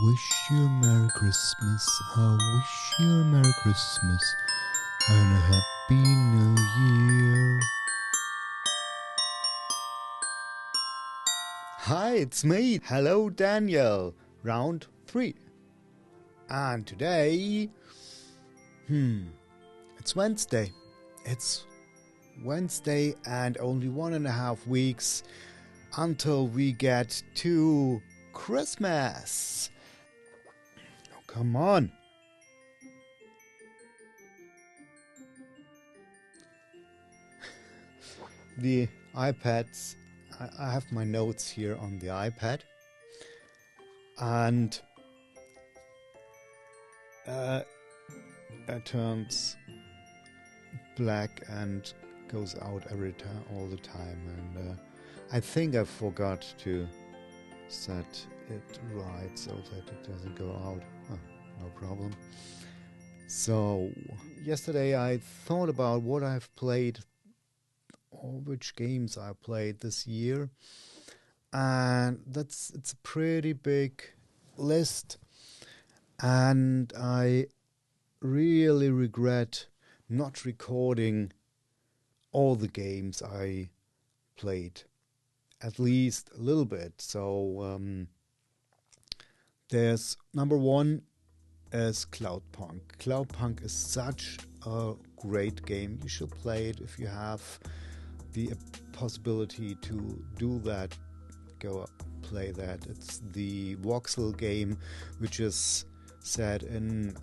wish you a Merry Christmas. I wish you a Merry Christmas and a Happy New Year. Hi, it's me. Hello, Daniel. Round 3. And today, it's Wednesday. It's Wednesday and only 1.5 weeks until we get to Christmas. Oh, come on. The iPads, I have my notes here on the iPad, and it turns black and goes out every time, all the time, and I think I forgot to set it right so that it doesn't go out. Oh, no problem. So yesterday I thought about what I've played or which games I played this year, and it's a pretty big list, and I really regret not recording all the games I played, at least a little bit. So there's number 1 is Cloudpunk. Cloudpunk is such a great game. You should play it if you have the possibility to do that. Go play that. It's the voxel game, which is set in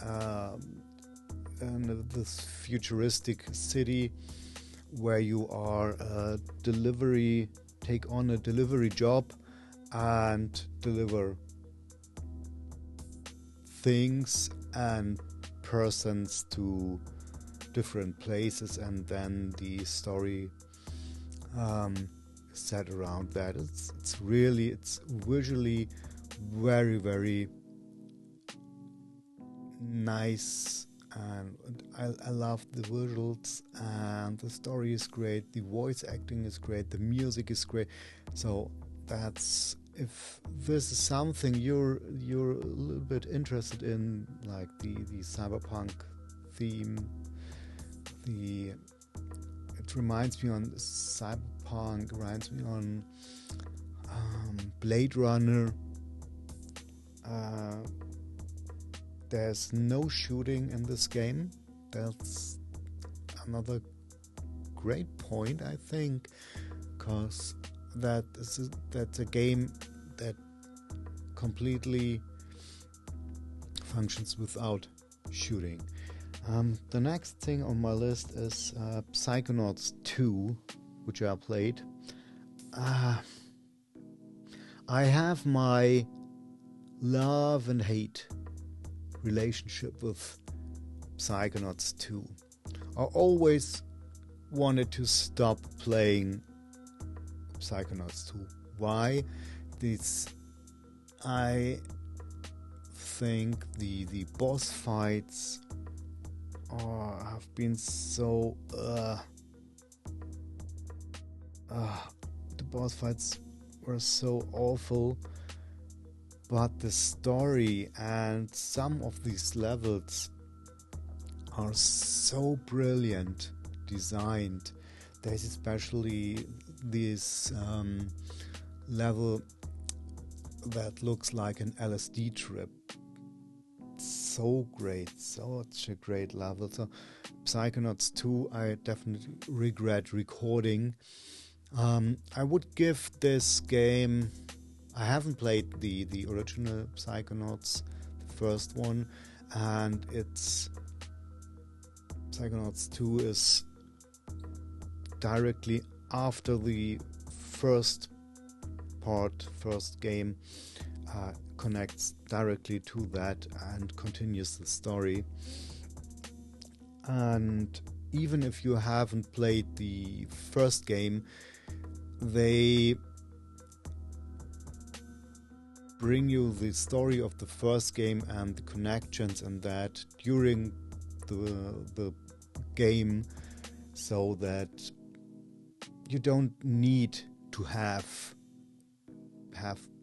this futuristic city where you are take on a delivery job and deliver things and persons to different places, and then the story set around that. It's visually very, very nice, and I love the visuals, and the story is great, the voice acting is great, the music is great. So that's, if this is something you're a little bit interested in, like the cyberpunk theme, it reminds me on cyberpunk, reminds me on Blade Runner. There's no shooting in this game. That's another great point, I think, because that's a game that completely functions without shooting. The next thing on my list is Psychonauts 2, which I played. I have my love and hate relationship with Psychonauts 2. I always wanted to stop playing Psychonauts 2. Why? I think the boss fights have been so the boss fights were so awful, but the story and some of these levels are so brilliant designed. There's especially this level that looks like an LSD trip. So great, such a great level. So Psychonauts 2 I definitely regret recording. I would give this game, I haven't played the original Psychonauts, the first one, and it's Psychonauts 2 is directly after the first game, connects directly to that and continues the story. And even if you haven't played the first game, they bring you the story of the first game and the connections and that during the game, so that you don't need to have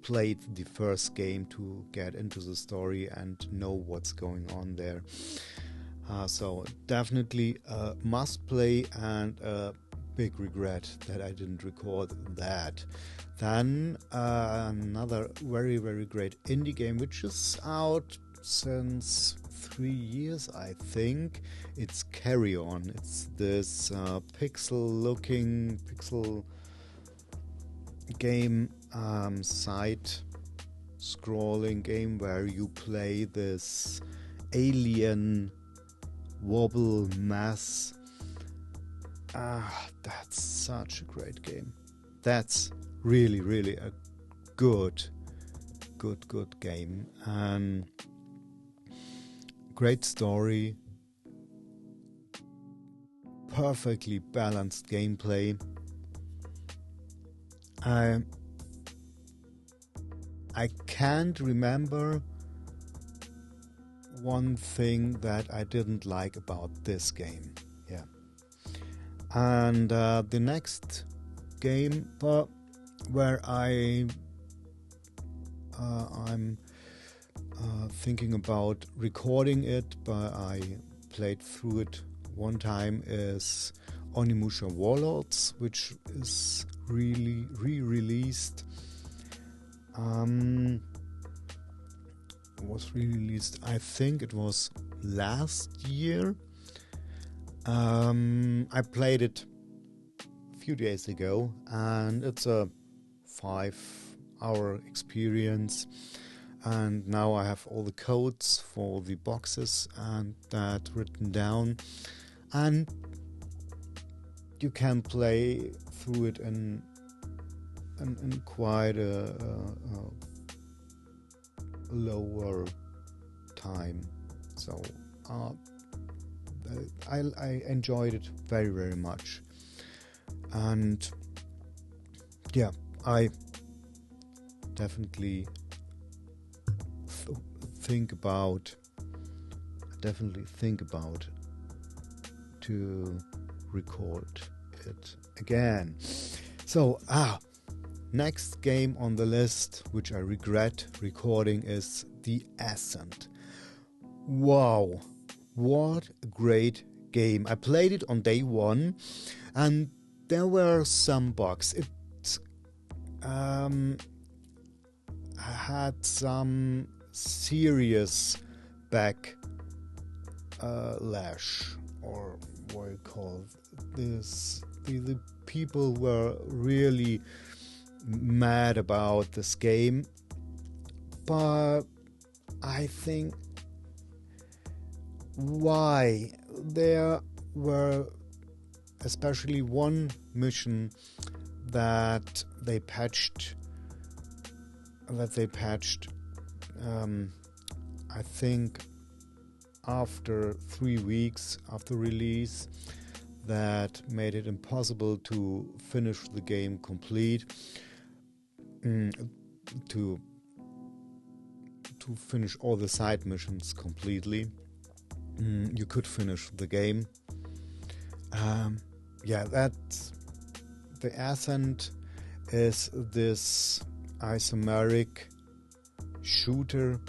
played the first game to get into the story and know what's going on there. So definitely a must play, and a big regret that I didn't record that. Then another very, very great indie game, which is out since 3 years, I think. It's Carry On. It's this pixel game, side scrolling game where you play this alien wobble mass. That's such a great game. That's really, really a good game. Great story, perfectly balanced gameplay. I can't remember one thing that I didn't like about this game. Yeah. And the next game where I'm thinking about recording it, but I played through it one time, is Onimusha Warlords, which is really re-released. Was re-released, I think it was last year. I played it a few days ago, and it's a 5-hour experience. And now I have all the codes for the boxes and that written down, and you can play through it in quite a lower time. So I enjoyed it very, very much. And yeah, I definitely think about to record it again. So next game on the list, which I regret recording, is The Ascent. Wow, what a great game. I played it on day one, and there were some bugs. It had some serious backlash, or what you call this. The people were really mad about this game, but I think why there were especially one mission that they patched I think after 3 weeks after release, that made it impossible to finish the game complete, to finish all the side missions completely. You could finish the game. That's The Ascent is this isometric shooter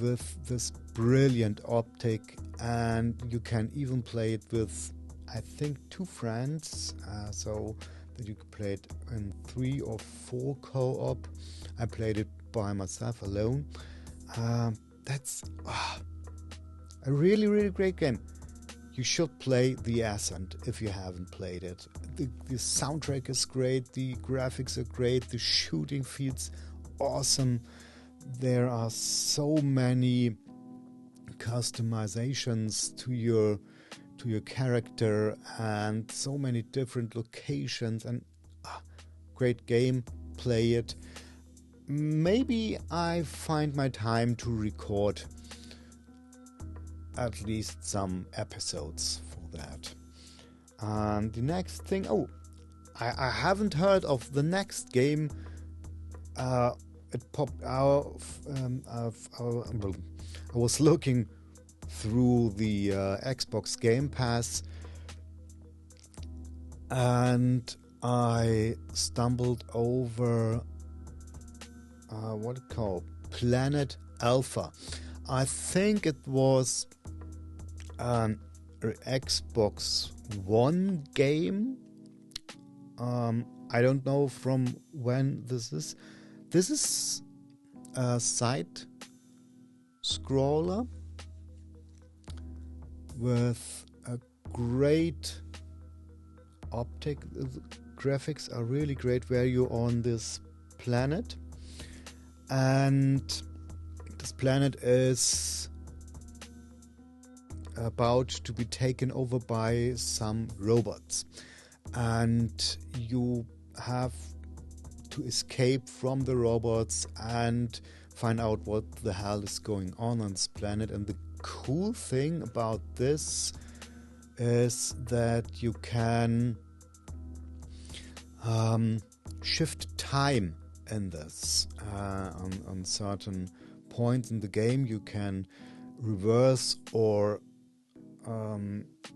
with this brilliant optic, and you can even play it with, I think, 2 friends, so that you could play it in 3 or 4 co-op. I played it by myself alone. That's a really, really great game. You should play The Ascent if you haven't played it. The soundtrack is great, the graphics are great, the shooting feels awesome. There are so many customizations to your character, and so many different locations, and great game. Play it. Maybe I find my time to record at least some episodes for that. And the next thing, I haven't heard of the next game. It popped out. I was looking through the Xbox Game Pass, and I stumbled over what it called, Planet Alpha. I think it was an Xbox One game. I don't know from when this is. This is a side scroller with a great optic. The graphics are really great, where you're on this planet, and this planet is about to be taken over by some robots, and you have to escape from the robots and find out what the hell is going on this planet. And the cool thing about this is that you can shift time in this. On certain points in the game, you can reverse or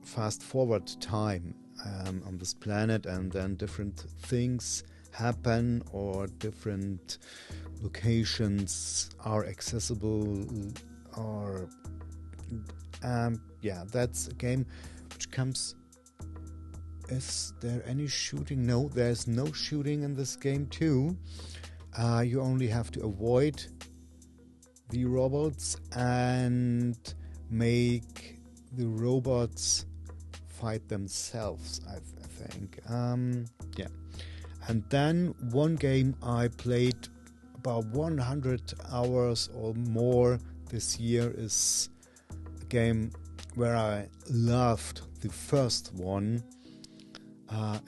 fast forward time on this planet, and then different things happen, or different locations are accessible, or yeah, that's a game which comes. Is there any shooting? No, there's no shooting in this game too. You only have to avoid the robots and make the robots fight themselves, I think. Yeah. And then one game I played about 100 hours or more this year is a game where I loved the first one.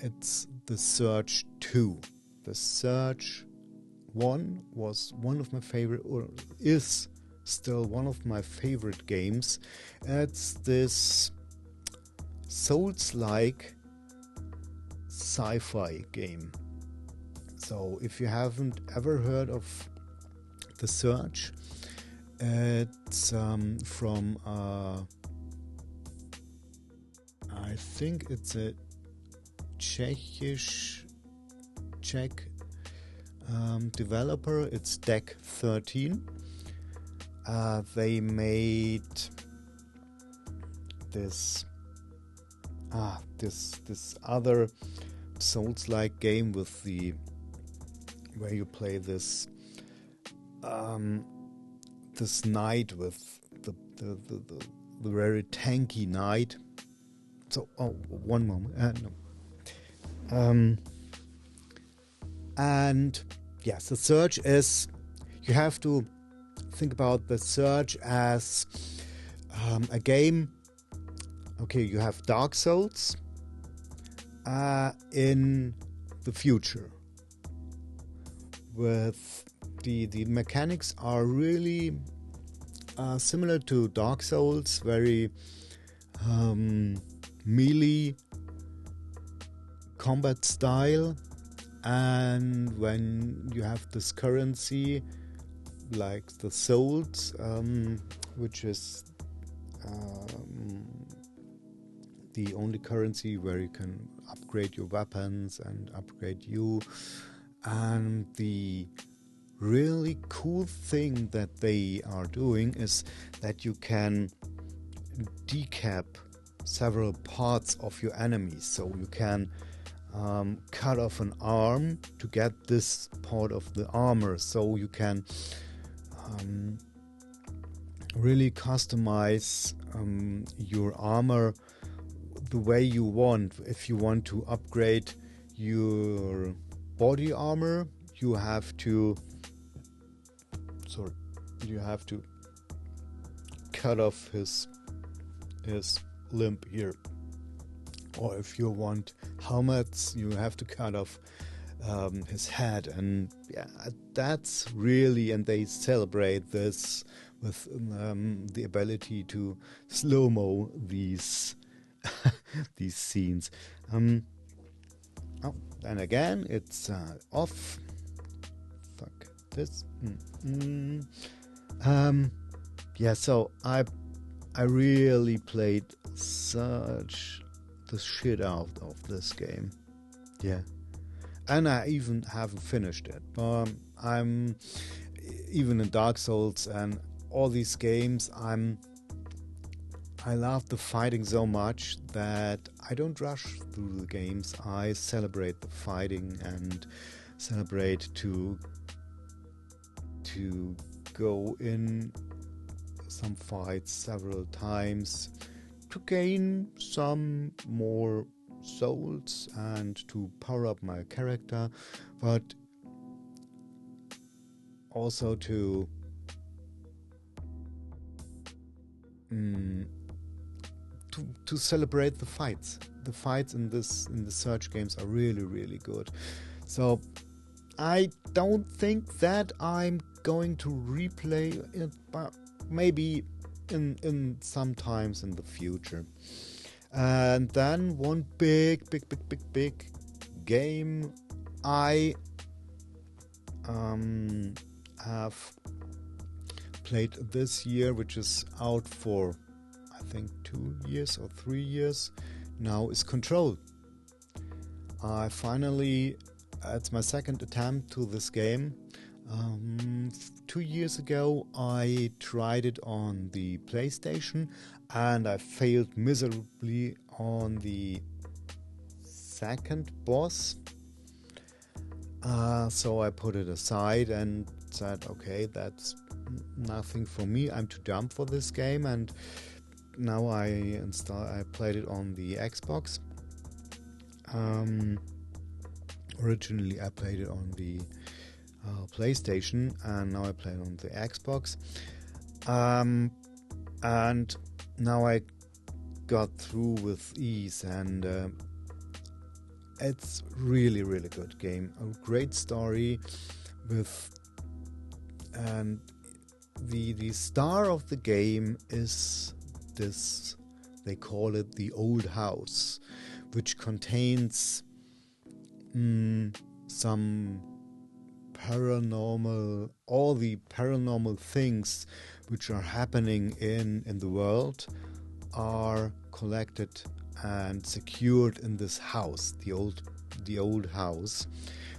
It's The Surge 2. The Surge 1 was one of my favorite, or is still one of my favorite games. It's this Souls-like sci-fi game. So if you haven't ever heard of The Surge, it's from I think it's a Czech developer. It's Deck 13. They made this other Souls-like game with where you play this this knight with the very tanky knight. So, one moment. No. And yes, The Surge is, you have to think about The Surge as a game. Okay, you have Dark Souls in the future. With the mechanics are really similar to Dark Souls, very melee combat style, and when you have this currency like the souls, which is the only currency where you can upgrade your weapons and upgrade you. And the really cool thing that they are doing is that you can decap several parts of your enemies. So you can cut off an arm to get this part of the armor. So you can really customize your armor the way you want. If you want to upgrade your body armor, you have to cut off his limb here. Or if you want helmets, you have to cut off his head. And yeah, that's really, and they celebrate this with the ability to slow-mo these these scenes. And again, it's off. Fuck this. Yeah, so I really played such the shit out of this game. Yeah. And I even haven't finished it. I'm even in Dark Souls and all these games. I love the fighting so much that I don't rush through the games. I celebrate the fighting and celebrate to go in some fights several times to gain some more souls and to power up my character, but also to celebrate the fights. The fights in the Surge games are really, really good. So I don't think that I'm going to replay it, but maybe in sometimes in the future. And then one big game I have played this year, which is out for I think 2 years or 3 years now, is Control. I finally, it's my second attempt to this game. 2 years ago I tried it on the PlayStation and I failed miserably on the second boss. So I put it aside and said, okay, that's nothing for me. I'm too dumb for this game. And now I played it on the Xbox. Originally I played it on the PlayStation, and now I play it on the Xbox. And now I got through with ease, and it's really, really good game. A great story and the star of the game is this, they call it the Old House, which contains some paranormal, all the paranormal things which are happening in the world are collected and secured in this house, the old house,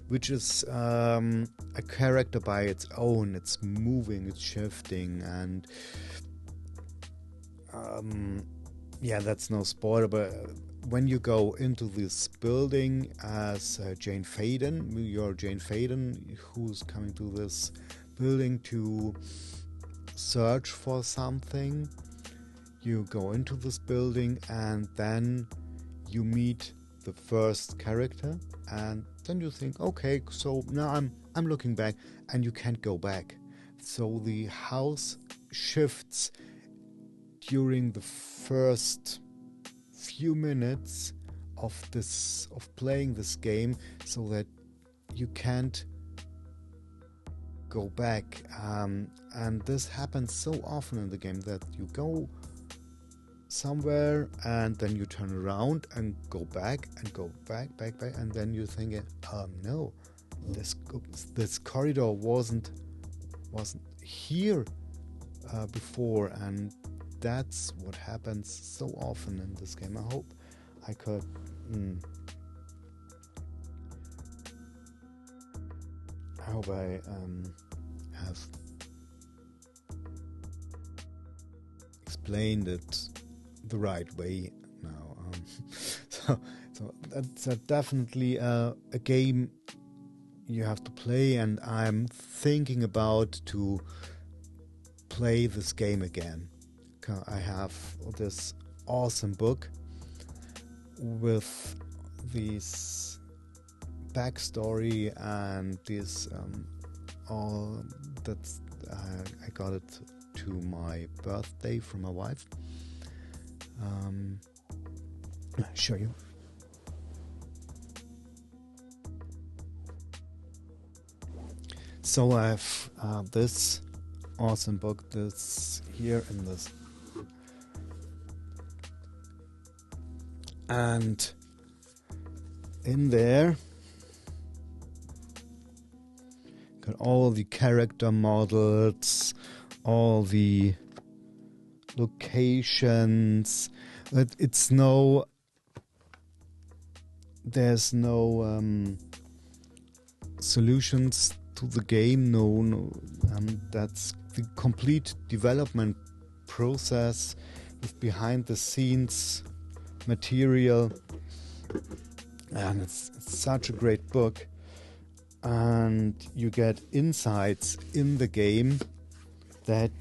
which is a character by its own. It's moving, it's shifting, and that's no spoiler, but when you go into this building as Jane Faden, you're Jane Faden, who's coming to this building to search for something. You go into this building and then you meet the first character, and then you think, okay, so now I'm looking back, and you can't go back. So the house shifts during the first few minutes of playing this game, so that you can't go back. And this happens so often in the game that you go somewhere and then you turn around and go back and go back, and then you think, no, this corridor wasn't here before, and that's what happens so often in this game. I hope I could have explained it the right way now. So that's definitely a game you have to play, and I'm thinking about to play this game again. I have this awesome book with this backstory and this all that's I got it to my birthday from my wife. I'll show you. So I have this awesome book that's here in this, and in there got all the character models, all the locations. There's no solutions to the game known, and that's the complete development process with behind the scenes material, and it's such a great book, and you get insights in the game that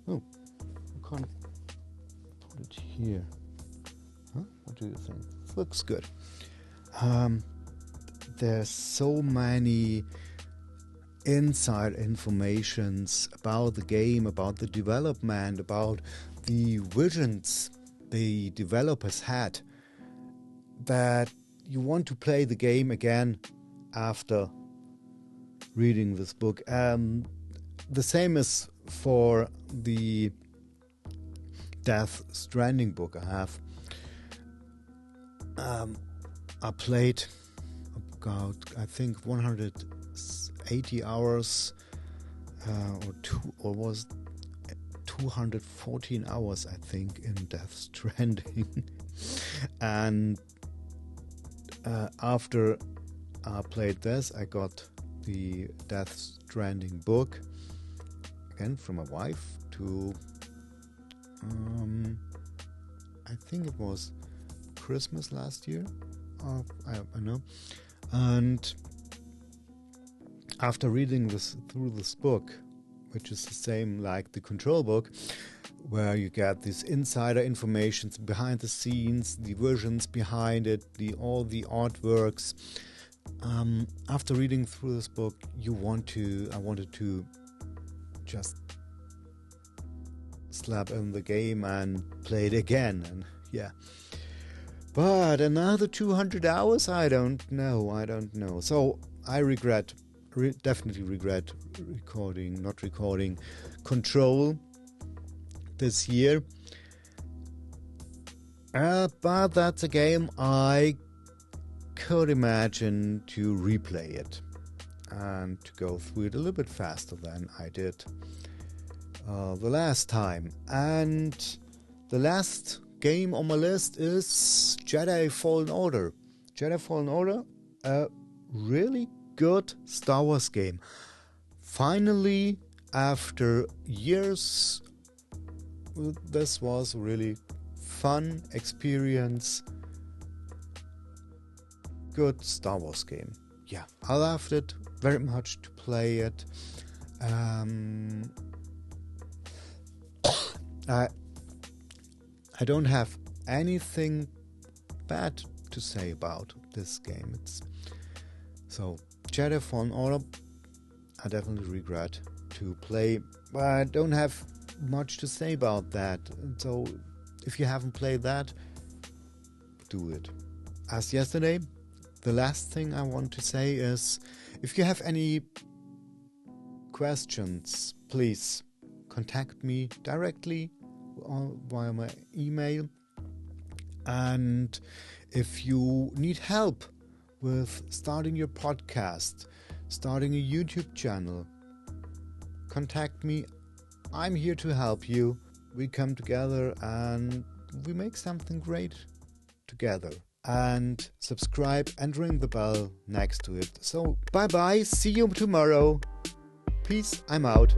I can't put it here. What do you think? Looks good. There's so many inside informations about the game, about the development, about the visions the developers had, that you want to play the game again after reading this book. The same is for the Death Stranding book I have. I played about, I think, 180 hours, or was 214 hours, I think, in Death Stranding. And after I played this, I got the Death Stranding book again from my wife to I think it was Christmas last year. I know. And after reading through this book, which is the same like the Control book, where you get this insider information behind the scenes, the versions behind it, all the artworks. After reading through this book, I wanted to just slap in the game and play it again, and yeah. But another 200 hours? I don't know. So I definitely regret not recording Control this year. But that's a game I could imagine to replay it and to go through it a little bit faster than I did the last time. And the last game on my list is Jedi Fallen Order. Jedi Fallen Order, a really good Star Wars game. Finally, after years, this was a really fun experience. Good Star Wars game. Yeah, I loved it very much to play it. I don't have anything bad to say about this game. So Jedi Fallen Order, I definitely regret to play, but I don't have much to say about that. So if you haven't played that, do it. As yesterday, the last thing I want to say is, if you have any questions, please contact me directly via my email. And if you need help with starting your podcast, starting a YouTube channel, contact me. I'm here to help you. We come together and we make something great together. And subscribe and ring the bell next to it. So bye bye, see you tomorrow. Peace, I'm out.